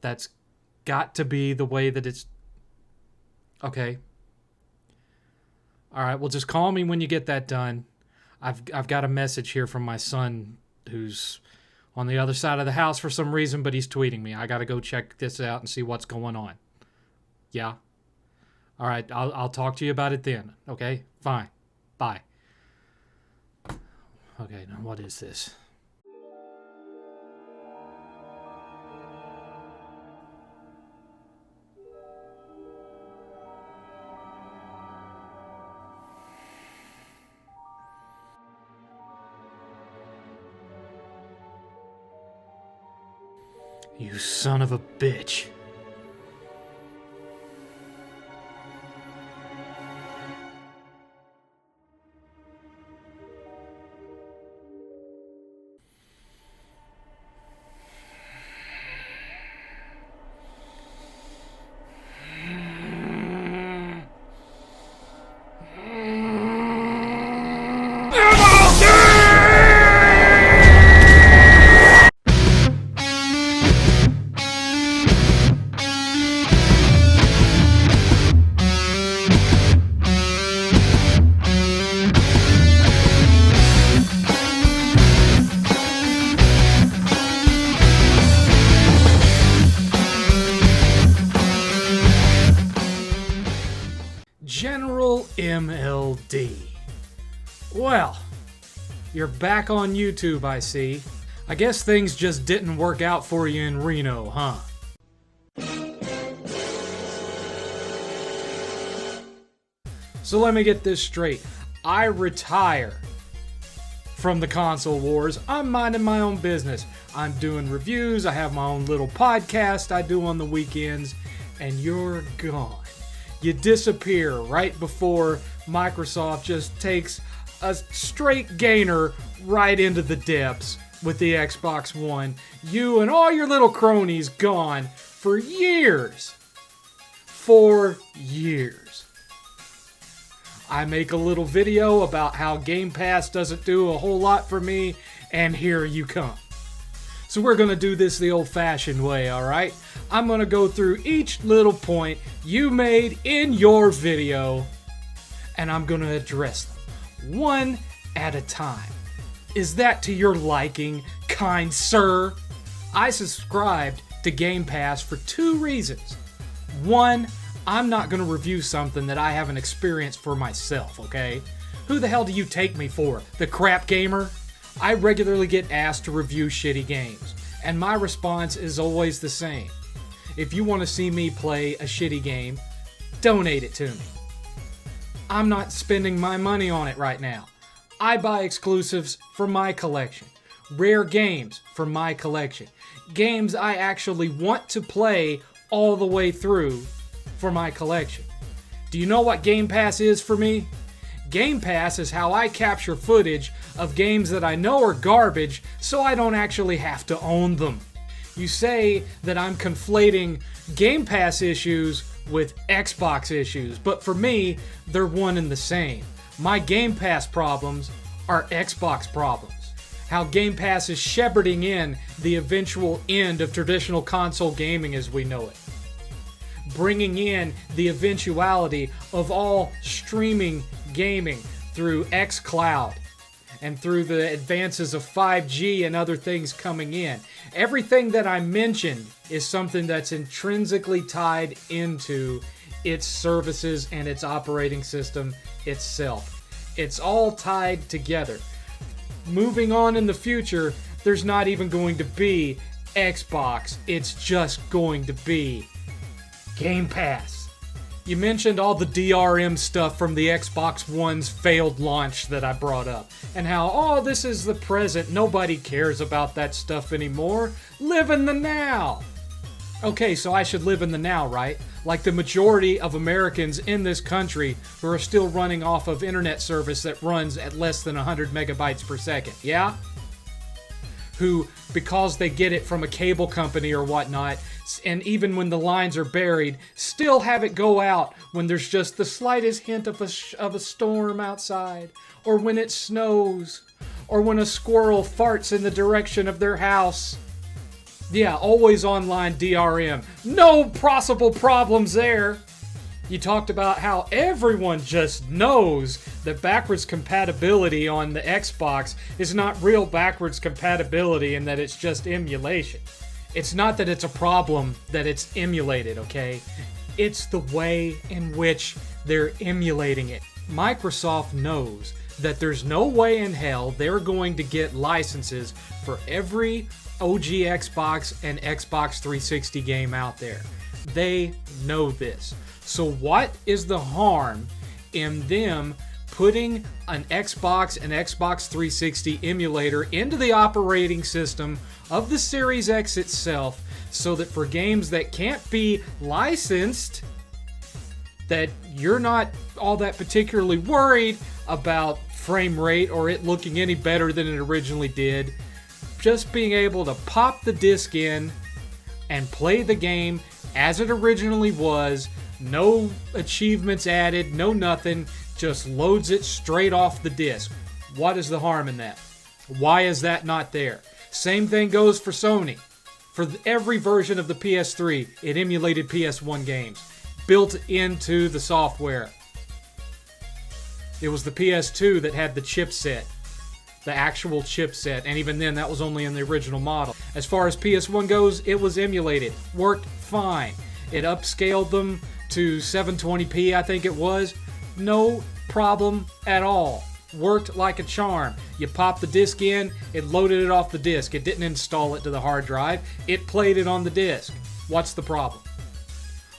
That's got to be the way that it's... Okay. All right, well, just call me when you get that done. I've got a message here from my son who's on the other side of the house for some reason, but he's tweeting me. I got to go check this out and see what's going on. Yeah? All right, I'll talk to you about it then. Okay? Fine. Bye. Okay, now what is this? You son of a bitch. General MLD. Well, you're back on YouTube, I see. I guess things just didn't work out for you in Reno, huh? So let me get this straight. I retire from the console wars. I'm minding my own business. I'm doing reviews. I have my own little podcast I do on the weekends. And you're gone. You disappear right before Microsoft just takes a straight gainer right into the depths with the Xbox One. You and all your little cronies gone for years. For years. I make a little video about how Game Pass doesn't do a whole lot for me, and here you come. So we're going to do this the old-fashioned way, alright? I'm going to go through each little point you made in your video, and I'm going to address them one at a time. Is that to your liking, kind sir? I subscribed to Game Pass for two reasons. One, I'm not going to review something that I haven't experienced for myself, okay? Who the hell do you take me for? The crap gamer? I regularly get asked to review shitty games, and my response is always the same. If you want to see me play a shitty game, donate it to me. I'm not spending my money on it right now. I buy exclusives for my collection. Rare games for my collection. Games I actually want to play all the way through for my collection. Do you know what Game Pass is for me? Game Pass is how I capture footage of games that I know are garbage so I don't actually have to own them. You say that I'm conflating Game Pass issues with Xbox issues, but for me, they're one and the same. My Game Pass problems are Xbox problems. How Game Pass is shepherding in the eventual end of traditional console gaming as we know it. Bringing in the eventuality of all streaming gaming through xCloud and through the advances of 5G and other things coming in. Everything that I mentioned is something that's intrinsically tied into its services and its operating system itself. It's all tied together. Moving on in the future, there's not even going to be Xbox. It's just going to be Game Pass. You mentioned all the DRM stuff from the Xbox One's failed launch that I brought up. And how, oh, this is the present. Nobody cares about that stuff anymore. Live in the now. Okay, so I should live in the now, right? Like the majority of Americans in this country who are still running off of internet service that runs at less than 100 megabytes per second, yeah? Who, because they get it from a cable company or whatnot, and even when the lines are buried, still have it go out when there's just the slightest hint of a storm outside, or when it snows, or when a squirrel farts in the direction of their house. Yeah, always online DRM. No possible problems there. You talked about how everyone just knows that backwards compatibility on the Xbox is not real backwards compatibility and that it's just emulation. It's not that it's a problem that it's emulated, okay? It's the way in which they're emulating it. Microsoft knows that there's no way in hell they're going to get licenses for every OG Xbox and Xbox 360 game out there. They know this. So what is the harm in them putting an Xbox and Xbox 360 emulator into the operating system of the Series X itself, so that for games that can't be licensed, that you're not all that particularly worried about frame rate or it looking any better than it originally did, just being able to pop the disc in and play the game as it originally was, no achievements added, no nothing, just loads it straight off the disc. What is the harm in that? Why is that not there? Same thing goes for Sony. For every version of the PS3, it emulated PS1 games, built into the software. It was the PS2 that had the chipset, the actual chipset, and even then that was only in the original model. As far as PS1 goes, it was emulated, worked fine. It upscaled them to 720p, I think it was. No problem at all. Worked like a charm. You pop the disc in, it loaded it off the disc. It didn't install it to the hard drive. It played it on the disc. What's the problem?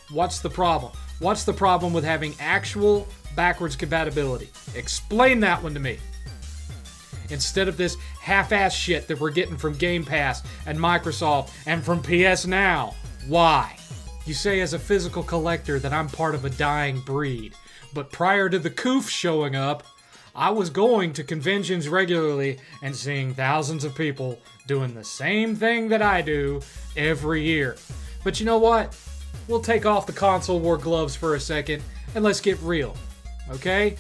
What's the problem? What's the problem with having actual backwards compatibility? Explain that one to me. Instead of this half-ass shit that we're getting from Game Pass and Microsoft and from PS Now. Why? You say as a physical collector that I'm part of a dying breed. But prior to the coof showing up, I was going to conventions regularly and seeing thousands of people doing the same thing that I do every year. But you know what? We'll take off the console war gloves for a second and let's get real, okay?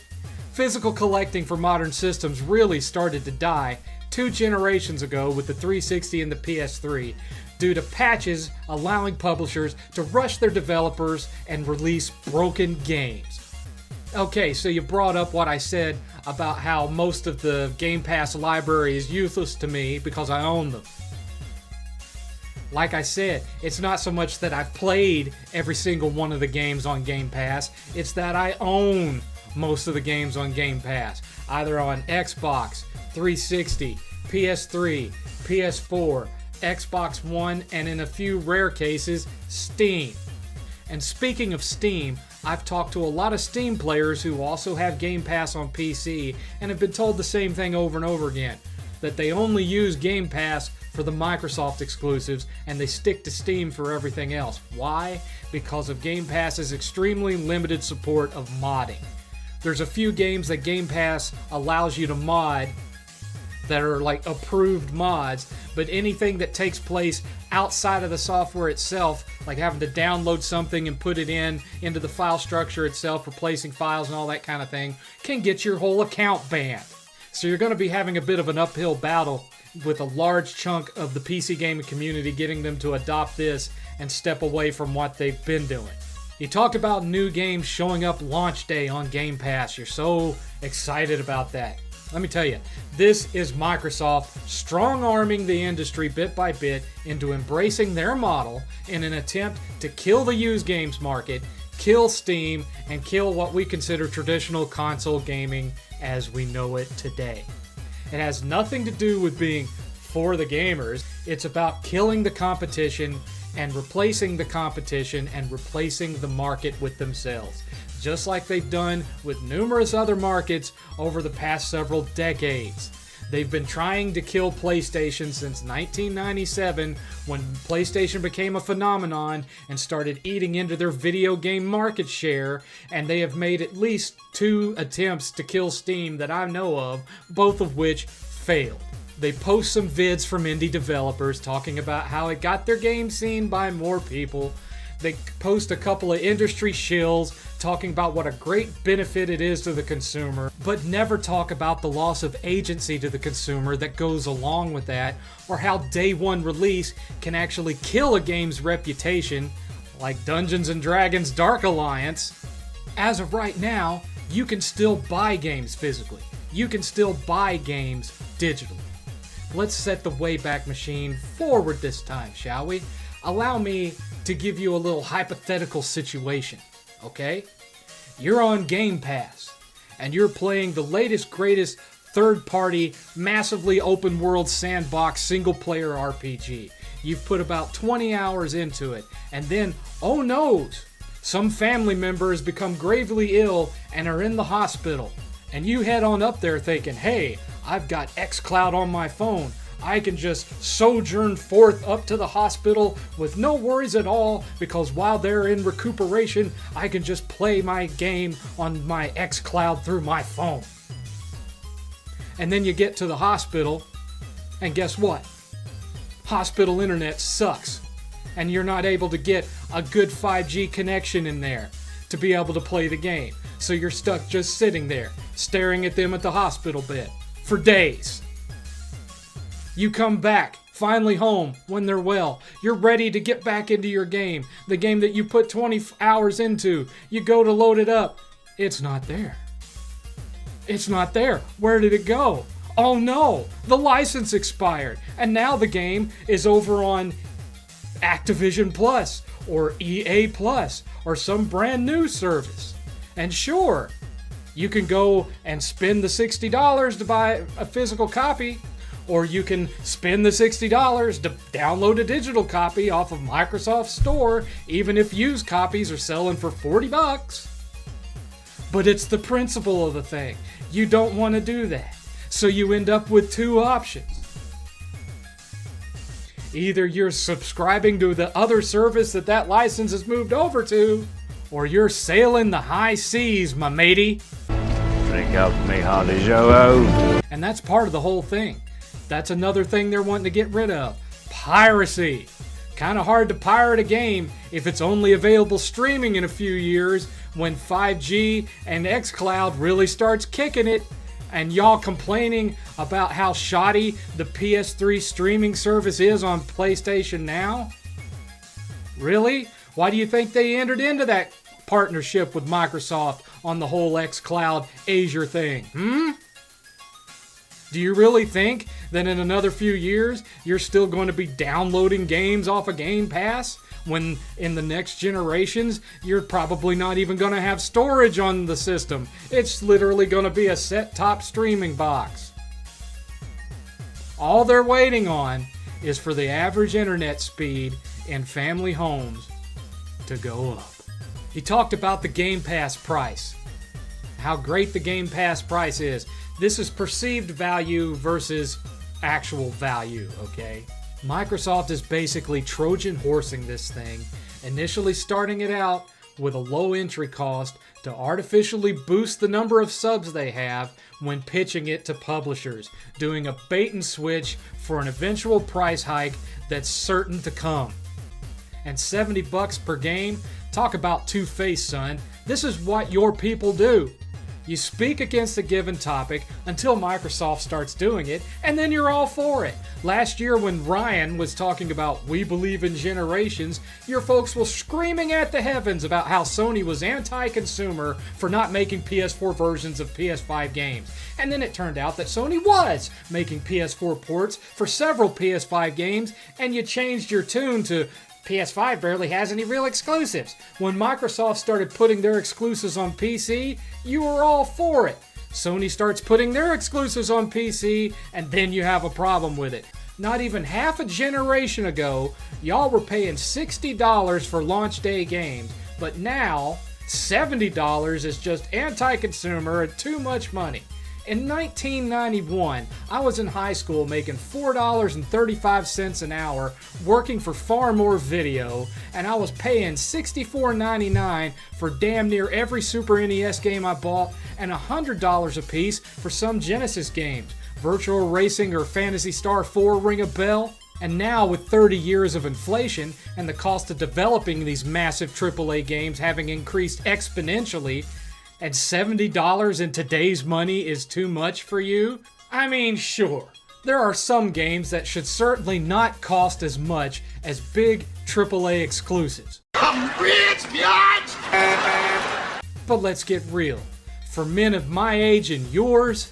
Physical collecting for modern systems really started to die 2 generations ago with the 360 and the PS3 due to patches allowing publishers to rush their developers and release broken games. Okay, so you brought up what I said about how most of the Game Pass library is useless to me because I own them. Like I said, it's not so much that I've played every single one of the games on Game Pass, it's that I own most of the games on Game Pass, either on Xbox, 360, PS3, PS4, Xbox One, and in a few rare cases, Steam. And speaking of Steam, I've talked to a lot of Steam players who also have Game Pass on PC and have been told the same thing over and over again, that they only use Game Pass for the Microsoft exclusives and they stick to Steam for everything else. Why? Because of Game Pass's extremely limited support of modding. There's a few games that Game Pass allows you to mod that are like approved mods, but anything that takes place outside of the software itself, like having to download something and put it into the file structure itself, replacing files and all that kind of thing, can get your whole account banned. So you're going to be having a bit of an uphill battle with a large chunk of the PC gaming community getting them to adopt this and step away from what they've been doing. You talked about new games showing up launch day on Game Pass. You're so excited about that. Let me tell you, this is Microsoft strong-arming the industry bit by bit into embracing their model in an attempt to kill the used games market, kill Steam, and kill what we consider traditional console gaming as we know it today. It has nothing to do with being for the gamers. It's about killing the competition and replacing the competition and replacing the market with themselves, just like they've done with numerous other markets over the past several decades. They've been trying to kill PlayStation since 1997, when PlayStation became a phenomenon and started eating into their video game market share, and they have made at least 2 attempts to kill Steam that I know of, both of which failed. They post some vids from indie developers talking about how it got their game seen by more people. They post a couple of industry shills talking about what a great benefit it is to the consumer, but never talk about the loss of agency to the consumer that goes along with that, or how day one release can actually kill a game's reputation, like Dungeons & Dragons Dark Alliance. As of right now, you can still buy games physically. You can still buy games digitally. Let's set the Wayback Machine forward this time, shall we? Allow me to give you a little hypothetical situation, okay? You're on Game Pass, and you're playing the latest, greatest third-party, massively open-world sandbox single-player RPG. You've put about 20 hours into it, and then, oh noes, some family member has become gravely ill and are in the hospital. And you head on up there thinking, hey, I've got xCloud on my phone. I can just sojourn forth up to the hospital with no worries at all, because while they're in recuperation, I can just play my game on my xCloud through my phone. And then you get to the hospital, and guess what? Hospital internet sucks, and you're not able to get a good 5G connection in there to be able to play the game. So you're stuck just sitting there, staring at them at the hospital bed for days. You come back, finally home, when they're well. You're ready to get back into your game, the game that you put 20 hours into. You go to load it up. It's not there. It's not there. Where did it go? Oh no, the license expired, and now the game is over on Activision Plus or EA Plus or some brand new service. And sure, you can go and spend the $60 to buy a physical copy, or you can spend the $60 to download a digital copy off of Microsoft's store, even if used copies are selling for $40. But it's the principle of the thing. You don't want to do that. So you end up with two options. Either you're subscribing to the other service that license has moved over to, or you're sailing the high seas, my matey. Drink up me hearty Joe. And that's part of the whole thing. That's another thing they're wanting to get rid of. Piracy. Kind of hard to pirate a game if it's only available streaming in a few years, when 5G and xCloud really starts kicking it, and y'all complaining about how shoddy the PS3 streaming service is on PlayStation Now? Really? Why do you think they entered into that partnership with Microsoft on the whole xCloud Azure thing? Do you really think that in another few years you're still going to be downloading games off of Game Pass, when in the next generations you're probably not even going to have storage on the system? It's literally going to be a set-top streaming box. All they're waiting on is for the average internet speed in family homes to go up. He talked about the Game Pass price, how great the Game Pass price is. This is perceived value versus actual value, okay? Microsoft is basically Trojan horsing this thing, initially starting it out with a low entry cost to artificially boost the number of subs they have when pitching it to publishers, doing a bait and switch for an eventual price hike that's certain to come. And $70 per game? Talk about two-faced, son. This is what your people do. You speak against a given topic until Microsoft starts doing it, and then you're all for it. Last year when Ryan was talking about we believe in generations, your folks were screaming at the heavens about how Sony was anti-consumer for not making PS4 versions of PS5 games. And then it turned out that Sony was making PS4 ports for several PS5 games, and you changed your tune to PS5 barely has any real exclusives. When Microsoft started putting their exclusives on PC, you were all for it. Sony starts putting their exclusives on PC, and then you have a problem with it. Not even half a generation ago, y'all were paying $60 for launch day games, but now $70 is just anti-consumer and too much money. In 1991, I was in high school making $4.35 an hour, working for Far More Video, and I was paying $64.99 for damn near every Super NES game I bought, and $100 a piece for some Genesis games. Virtual Racing or Phantasy Star 4 ring a bell? And now with 30 years of inflation and the cost of developing these massive AAA games having increased exponentially, and $70 in today's money is too much for you? I mean, sure, there are some games that should certainly not cost as much as big AAA exclusives. I'm rich, biatch! But let's get real. For men of my age and yours,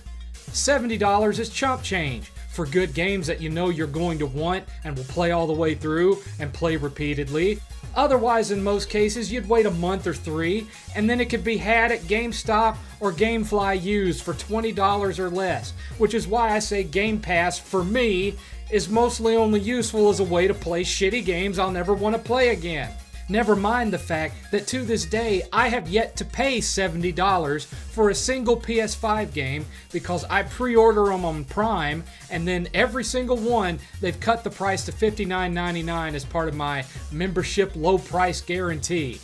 $70 is chump change for good games that you know you're going to want and will play all the way through and play repeatedly. Otherwise, in most cases, you'd wait a month or 3, and then it could be had at GameStop or GameFly used for $20 or less, which is why I say Game Pass, for me, is mostly only useful as a way to play shitty games I'll never want to play again. Never mind the fact that to this day, I have yet to pay $70 for a single PS5 game because I pre-order them on Prime, and then every single one, they've cut the price to $59.99 as part of my membership low price guarantee.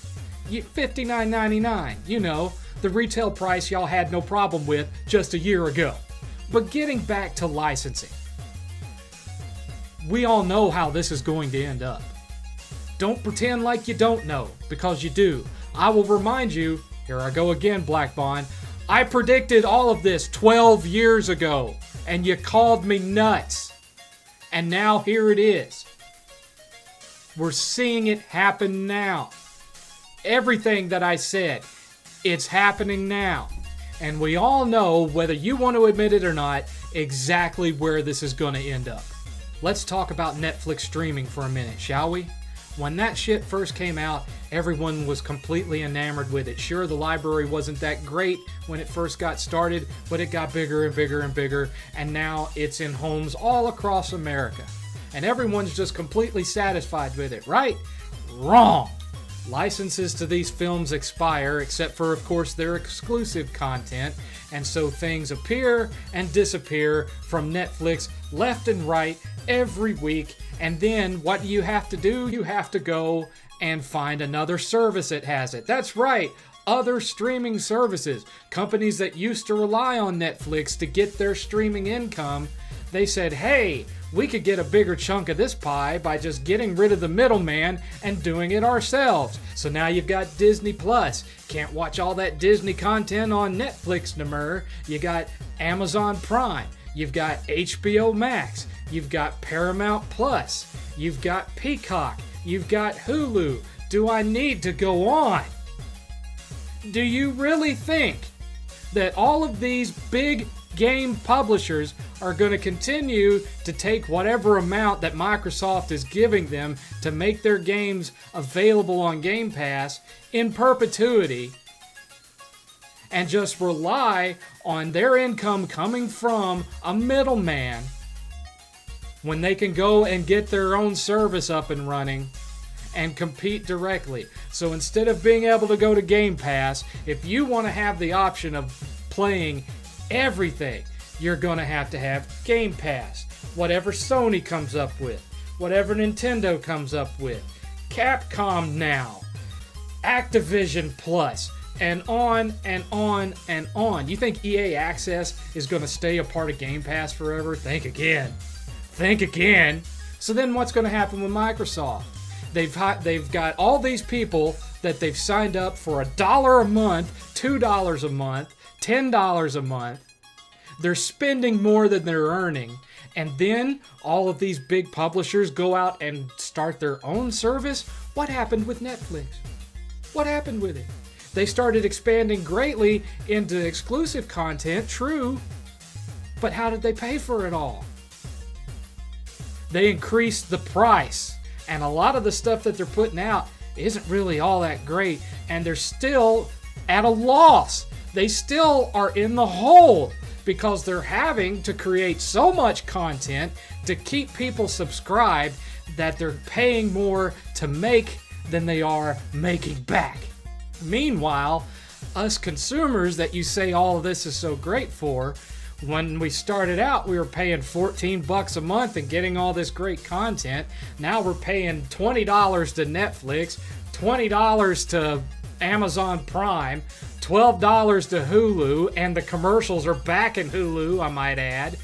$59.99, you know, the retail price y'all had no problem with just a year ago. But getting back to licensing, we all know how this is going to end up. Don't pretend like you don't know, because you do. I will remind you, here I go again, Black Bond, I predicted all of this 12 years ago, and you called me nuts. And now here it is. We're seeing it happen now. Everything that I said, it's happening now. And we all know, whether you want to admit it or not, exactly where this is going to end up. Let's talk about Netflix streaming for a minute, shall we? When that shit first came out, everyone was completely enamored with it. Sure, the library wasn't that great when it first got started, but it got bigger and bigger and bigger, and now it's in homes all across America. And everyone's just completely satisfied with it, right? Wrong! Licenses to these films expire, except for, of course, their exclusive content, and so things appear and disappear from Netflix left and right every week. And then what do you have to do? You have to go and find another service that has it. That's right, other streaming services. Companies that used to rely on Netflix to get their streaming income, they said, hey, we could get a bigger chunk of this pie by just getting rid of the middleman and doing it ourselves. So now you've got Disney Plus. Can't watch all that Disney content on Netflix no more. You got Amazon Prime. You've got HBO Max. You've got Paramount Plus. You've got Peacock. You've got Hulu. Do I need to go on? Do you really think that all of these big game publishers are going to continue to take whatever amount that Microsoft is giving them to make their games available on Game Pass in perpetuity and just rely on their income coming from a middleman when they can go and get their own service up and running and compete directly? So instead of being able to go to Game Pass, if you want to have the option of playing everything, you're going to have Game Pass. Whatever Sony comes up with, whatever Nintendo comes up with, Capcom now, Activision Plus, and on and on and on. You think EA Access is going to stay a part of Game Pass forever? Think again. Think again. So then what's going to happen with Microsoft? They've got all these people that they've signed up for $1 a month, $2 a month, $10 a month. They're spending more than they're earning. And then all of these big publishers go out and start their own service. What happened with Netflix? What happened with it? They started expanding greatly into exclusive content, true, but how did they pay for it all? They increased the price, and a lot of the stuff that they're putting out isn't really all that great, and they're still at a loss. They still are in the hole because they're having to create so much content to keep people subscribed that they're paying more to make than they are making back. Meanwhile, us consumers that you say all of this is so great for, when we started out, we were paying $14 a month and getting all this great content. Now we're paying $20 to Netflix, $20 to Amazon Prime, $12 to Hulu, and the commercials are back in Hulu, I might add.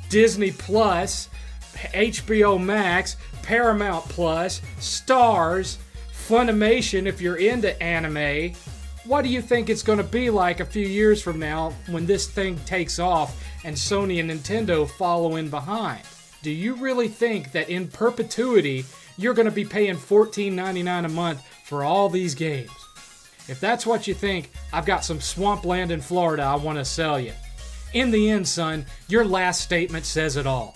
Disney Plus, HBO Max, Paramount Plus, Stars, Funimation if you're into anime. What do you think it's going to be like a few years from now when this thing takes off and Sony and Nintendo follow in behind? Do you really think that in perpetuity you're going to be paying $14.99 a month for all these games? If that's what you think, I've got some swampland in Florida I want to sell you. In the end, son, your last statement says it all.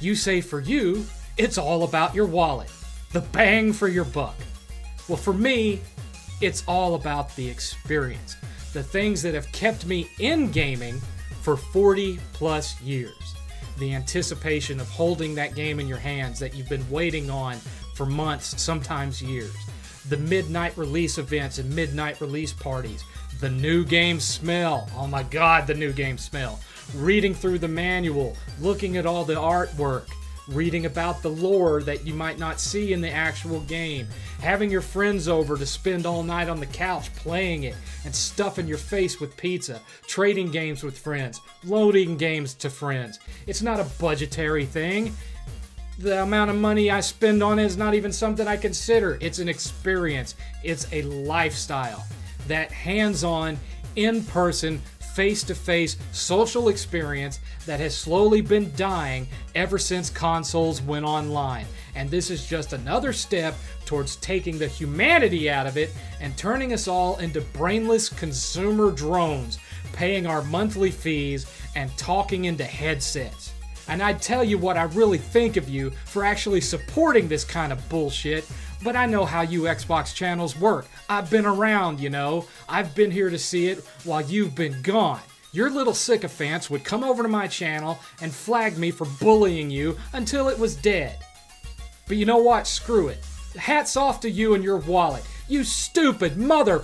You say for you, it's all about your wallet. The bang for your buck. Well, for me, it's all about the experience. The things that have kept me in gaming for 40 plus years. The anticipation of holding that game in your hands that you've been waiting on for months, sometimes years. The midnight release events and midnight release parties. The new game smell. Oh my God, the new game smell. Reading through the manual, looking at all the artwork, reading about the lore that you might not see in the actual game, having your friends over to spend all night on the couch playing it and stuffing your face with pizza, trading games with friends, loading games to friends. It's not a budgetary thing. The amount of money I spend on it is not even something I consider. It's an experience. It's a lifestyle. That hands-on, in-person, face-to-face social experience that has slowly been dying ever since consoles went online. And this is just another step towards taking the humanity out of it and turning us all into brainless consumer drones, paying our monthly fees and talking into headsets. And I'd tell you what I really think of you for actually supporting this kind of bullshit, but I know how you Xbox channels work. I've been around, you know. I've been here to see it while you've been gone. Your little sycophants would come over to my channel and flag me for bullying you until it was dead. But you know what? Screw it. Hats off to you and your wallet. You stupid mother...